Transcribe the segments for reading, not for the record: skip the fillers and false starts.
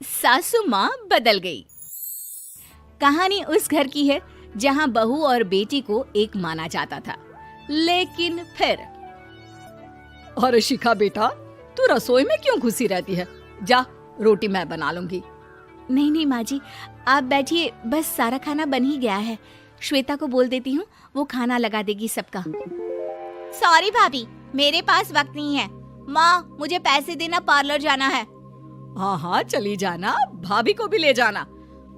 सासू माँ बदल गई। कहानी उस घर की है जहाँ बहू और बेटी को एक माना जाता था, लेकिन फिर अरे शिखा बेटा, तू रसोई में क्यों घुसी रहती है? जा, रोटी मैं बना लूंगी। नहीं नहीं माँ जी, आप बैठिए, बस सारा खाना बन ही गया है। श्वेता को बोल देती हूँ, वो खाना लगा देगी सबका। सॉरी भाभी, मेरे पास वक्त नहीं है। माँ, मुझे पैसे देना, पार्लर जाना है। हाँ हाँ चली जाना, भाभी को भी ले जाना।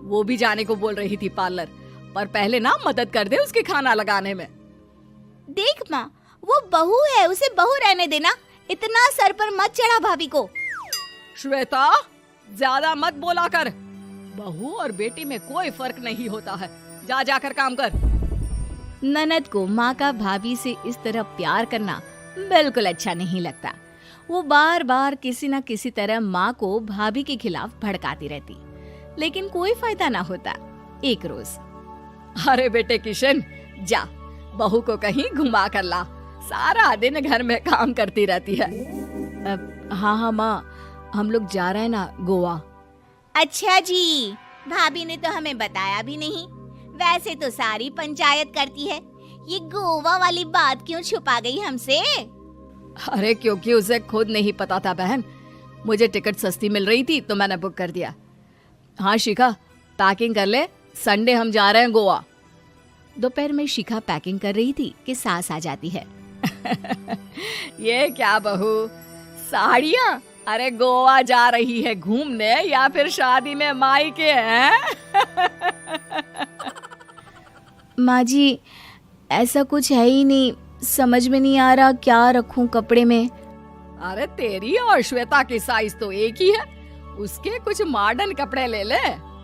वो भी जाने को बोल रही थी पार्लर, पर पहले ना मदद कर दे उसके खाना लगाने में। देख माँ, वो बहू है, उसे बहू रहने देना, इतना सर पर मत चढ़ा भाभी को। श्वेता, ज्यादा मत बोला कर। बहू और बेटी में कोई फर्क नहीं होता है। जा जाकर काम कर। ननद को माँ का भाभी से इस तरह प्यार करना बिल्कुल अच्छा नहीं लगता। वो बार बार किसी न किसी तरह माँ को भाभी के खिलाफ भड़काती रहती, लेकिन कोई फायदा ना होता। एक रोज, अरे बेटे किशन, जा बहू को कहीं घुमा कर ला, सारा दिन घर में काम करती रहती है। हाँ हाँ माँ, हम लोग जा रहे हैं ना गोवा। अच्छा जी, भाभी ने तो हमें बताया भी नहीं। वैसे तो सारी पंचायत करती है, ये गोवा वाली बात क्यों छुपा गई हमसे? अरे क्योंकि उसे खुद नहीं पता था बहन। मुझे टिकट सस्ती मिल रही थी तो मैंने बुक कर दिया। हाँ शिखा, पैकिंग कर ले, संडे हम जा रहे हैं गोवा। दोपहर में शिखा पैकिंग कर रही थी कि सास आ जाती है। ये क्या बहू, साड़ियाँ? अरे गोवा जा रही है घूमने या फिर शादी में मायके हैं? माँ जी, ऐसा कुछ है ही नहीं, समझ में नहीं आ रहा क्या रखूं कपड़े में। अरे तेरी और श्वेता की साइज तो एक ही है, उसके कुछ मॉडर्न कपड़े ले ले,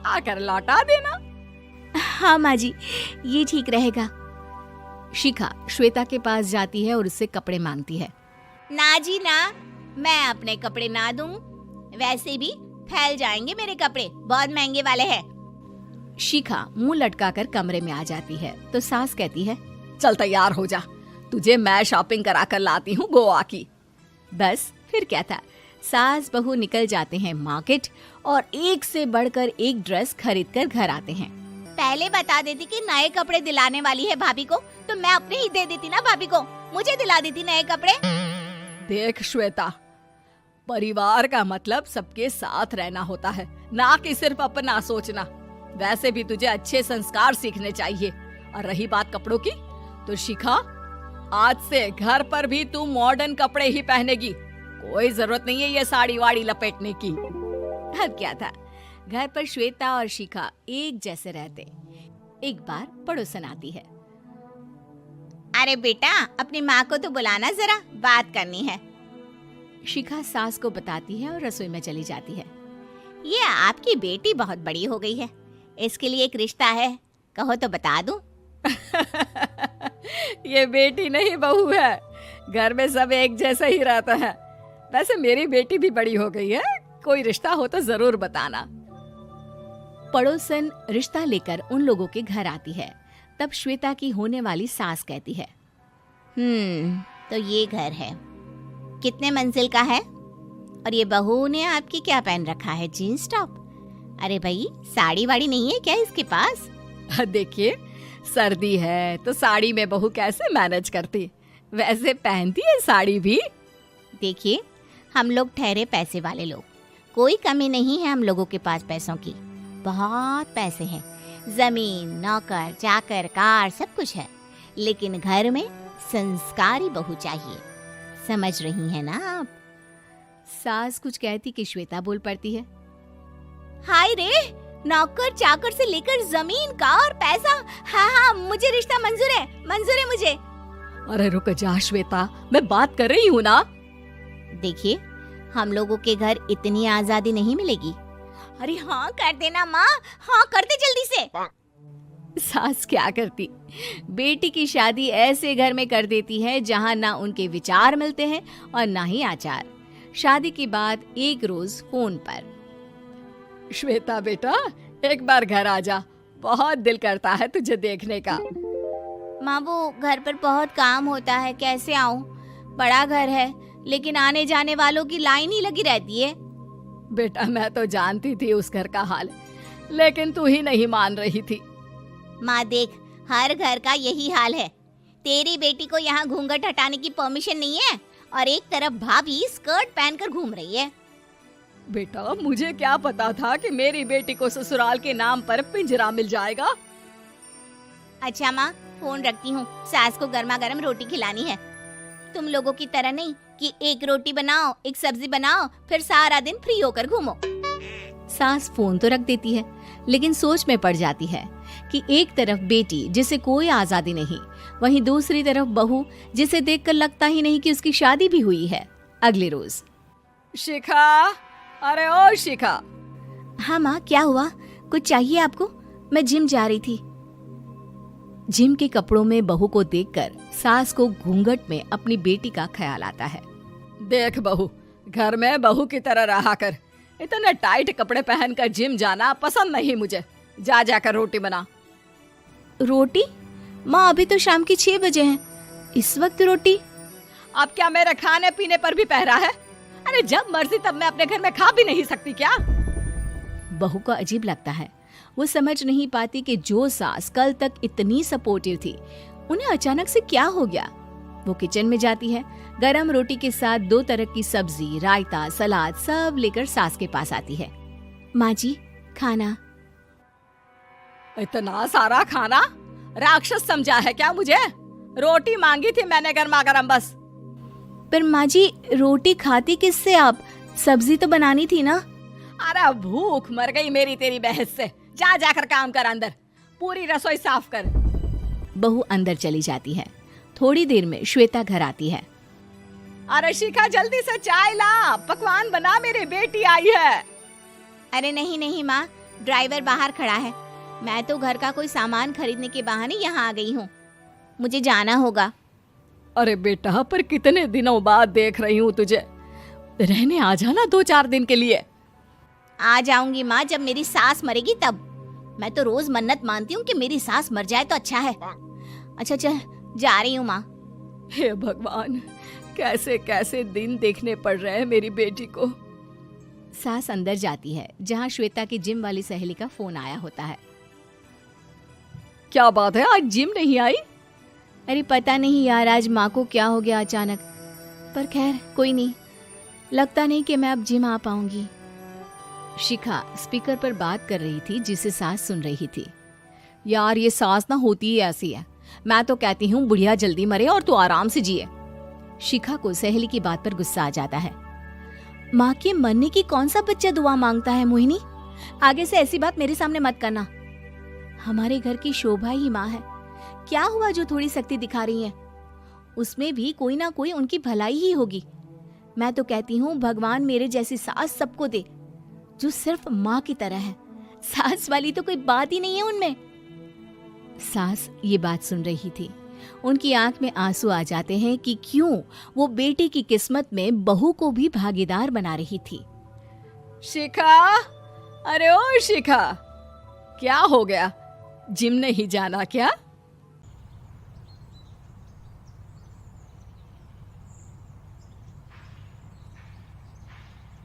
आकर लौटा देना। हाँ माँ जी, ये ठीक रहेगा। शिखा श्वेता के पास जाती है और उससे कपड़े मांगती है। ना जी ना, मैं अपने कपड़े ना दूं, वैसे भी फैल जाएंगे मेरे कपड़े, बहुत महंगे वाले हैं। शिखा मुंह लटकाकर कमरे में आ जाती है तो सास कहती है, चल तैयार हो जा, तुझे मैं शॉपिंग करा कर लाती हूँ गोवा की। बस फिर क्या था, सास बहू निकल जाते हैं मार्केट और एक से बढ़कर एक ड्रेस खरीद कर घर आते हैं। पहले बता देती कि नए कपड़े दिलाने वाली है भाभी को, तो मैं अपने ही दे देती ना भाभी को, मुझे दिला देती नए कपड़े। देख श्वेता, परिवार का मतलब सबके साथ रहना होता है, ना कि सिर्फ अपना सोचना। वैसे भी तुझे अच्छे संस्कार सीखने चाहिए। और रही बात कपड़ों की, तो शिखा, आज से घर पर भी तू मॉडर्न कपड़े ही पहनेगी। कोई जरूरत नहीं है ये साड़ी वाड़ी लपेटने की। अब क्या था, घर पर श्वेता और शिखा एक जैसे रहते। एक बार पड़ोसन आती है। अरे बेटा, अपनी माँ को तो बुलाना, जरा बात करनी है। शिखा सास को बताती है और रसोई में चली जाती है। ये आपकी बेटी बहुत बड़ी हो गई है, इसके लिए एक रिश्ता है, कहो तो बता दूं। ये बेटी नहीं बहू है, घर में सब एक जैसा ही रहता है। वैसे मेरी बेटी भी बड़ी हो गई है, कोई रिश्ता हो तो जरूर बताना। पड़ोसन रिश्ता लेकर उन लोगों के घर आती है। तब श्वेता की होने वाली सास कहती है, तो ये घर है, कितने मंजिल का है? और ये बहू ने आपकी क्या पहन रखा है, जीन्स टॉप? अरे भाई, साड़ी वाड़ी नहीं है क्या इसके पास? देखिए, सर्दी है तो साड़ी में बहू कैसे मैनेज करती, वैसे पहनती है साड़ी भी। देखिए, हम लोग ठहरे पैसे वाले लोग, कोई कमी नहीं है हम लोगों के पास पैसों की, बहुत पैसे हैं, जमीन, नौकर चाकर, कार, सब कुछ है, लेकिन घर में संस्कारी बहू चाहिए। समझ रही हैं ना आप? सास कुछ कहती कि श्वेता बोल पड़ती है, हाय रे, नौकर चाकर से लेकर जमीन, कार, पैसा, हाँ हाँ, मुझे रिश्ता मंजूर है मुझे। अरे रुक जा श्वेता, मैं बात कर रही हूँ ना। देखिए, हम लोगों के घर इतनी आजादी नहीं मिलेगी। अरे हाँ कर देना माँ, हाँ कर दे जल्दी से। सास क्या करती, बेटी की शादी ऐसे घर में कर देती है जहाँ ना उनके विचार मिलते हैं और ना ही आचार। शादी के बाद एक रोज फोन पर, श्वेता बेटा, एक बार घर आ जा, बहुत दिल करता है तुझे देखने का। माँ, वो घर पर बहुत काम होता है, कैसे आऊँ? बड़ा घर है, लेकिन आने जाने वालों की लाइन ही लगी रहती है। बेटा मैं तो जानती थी उस घर का हाल, लेकिन तू ही नहीं मान रही थी। माँ देख, हर घर का यही हाल है। तेरी बेटी को यहाँ घूंघट हटाने की परमिशन नहीं है और एक तरफ भाभी स्कर्ट पहनकर घूम रही है। बेटा मुझे क्या पता था कि मेरी बेटी को ससुराल के नाम पर पिंजरा मिल जाएगा। अच्छा माँ, फोन रखती हूँ, सास को गर्मा गर्म रोटी खिलानी है। तुम लोगों की तरह नहीं कि एक रोटी बनाओ, एक सब्जी बनाओ, फिर सारा दिन फ्री होकर घूमो। सास फोन तो रख देती है, लेकिन सोच में पड़ जाती है कि एक तरफ बेटी जिसे कोई आजादी नहीं, वहीं दूसरी तरफ बहू जिसे देखकर लगता ही नहीं कि उसकी शादी भी हुई है। अगले रोज। शिखा, अरे ओ शिखा। हाँ माँ, क्या हुआ? कुछ चाहिए आपको? मैं जिम जा रही थी। जिम के कपड़ों में बहू को देखकर सास को घूंघट में अपनी बेटी का ख्याल आता है। देख बहू, घर में बहू की तरह रहा कर। इतने टाइट कपड़े पहनकर जिम जाना पसंद नहीं मुझे। जा जाकर रोटी बना। रोटी? माँ अभी तो शाम के 6 बजे हैं, इस वक्त रोटी? अब क्या मेरे खाने पीने पर भी पहरा है? अरे जब मर्जी तब मैं अपने घर में खा भी नहीं सकती क्या? बहू को अजीब लगता है। वो समझ नहीं पाती कि जो सास कल तक इतनी सपोर्टिव थी, उन्हें अचानक से क्या हो गया। वो किचन में जाती है, गरम रोटी के साथ 2 तरह की सब्जी, रायता, सलाद सब लेकर सास के पास आती है। माँ जी, खाना। इतना सारा खाना? राक्षस समझा है क्या मुझे? रोटी मांगी थी मैंने गर्मा गर्म बस। पर माँ जी, रोटी खाती किससे आप? सब्जी तो बनानी थी ना। अरे भूख मर गई मेरी तेरी बहस से। जा जाकर काम कर, अंदर पूरी रसोई साफ कर। बहू अंदर चली जाती है। थोड़ी देर में श्वेता घर आती है। अरे शिखा, जल्दी से चाय ला, पकवान बना, मेरी बेटी आई है। अरे नहीं नहीं माँ, ड्राइवर बाहर खड़ा है। मैं तो घर का कोई सामान खरीदने के बहाने यहाँ आ गई हूँ, मुझे जाना होगा। अरे बेटा, पर कितने दिनों बाद देख रही हूँ तुझे, रहने आ जाना 2-4 दिन के लिए। आ जाऊंगी माँ, जब मेरी सास मरेगी तब। मैं तो रोज मन्नत मानती हूँ कि मेरी सास मर जाए तो अच्छा है। अच्छा चल, जा रही हूँ माँ। हे भगवान, कैसे कैसे दिन देखने पड़ रहे हैं मेरी बेटी को। सास अंदर जाती है, जहाँ श्वेता की जिम वाली सहेली का फोन आया होता है। क्या बात है, आज जिम नहीं आई? अरे पता नहीं यार, आज माँ को क्या हो गया अचानक। पर खैर कोई नहीं, लगता नहीं कि मैं अब जिम आ पाऊंगी। शिखा स्पीकर पर बात कर रही थी, जिसे सास सुन रही थी। यार ये सास ना होती ही ऐसी है। मैं तो कहती हूँ बुढ़िया जल्दी मरे और तू आराम से जिए। शिखा को सहेली की बात पर गुस्सा आ जाता है। माँ के मरने की कौन सा बच्चा दुआ मांगता है मोहिनी? आगे से ऐसी बात मेरे सामने मत करना। हमारे घर की शोभा ही माँ है। क्या हुआ जो थोड़ी शक्ति दिखा रही है? उसमें भी कोई ना कोई उनकी भलाई ही होगी। मैं तो कहती हूँ भगवान मेरे जैसी सास सबको दे, जो सिर्फ माँ की तरह है। सास वाली तो कोई बात ही नहीं है उनमें। सास ये बात सुन रही थी। उनकी आंख में आंसू आ जाते हैं कि क्यों वो बेटे की किस्मत में बहू को भी भागीदार बना रही थी। शिखा, अरे ओ शिखा, क्या हो गया? जिम नहीं जाना क्या?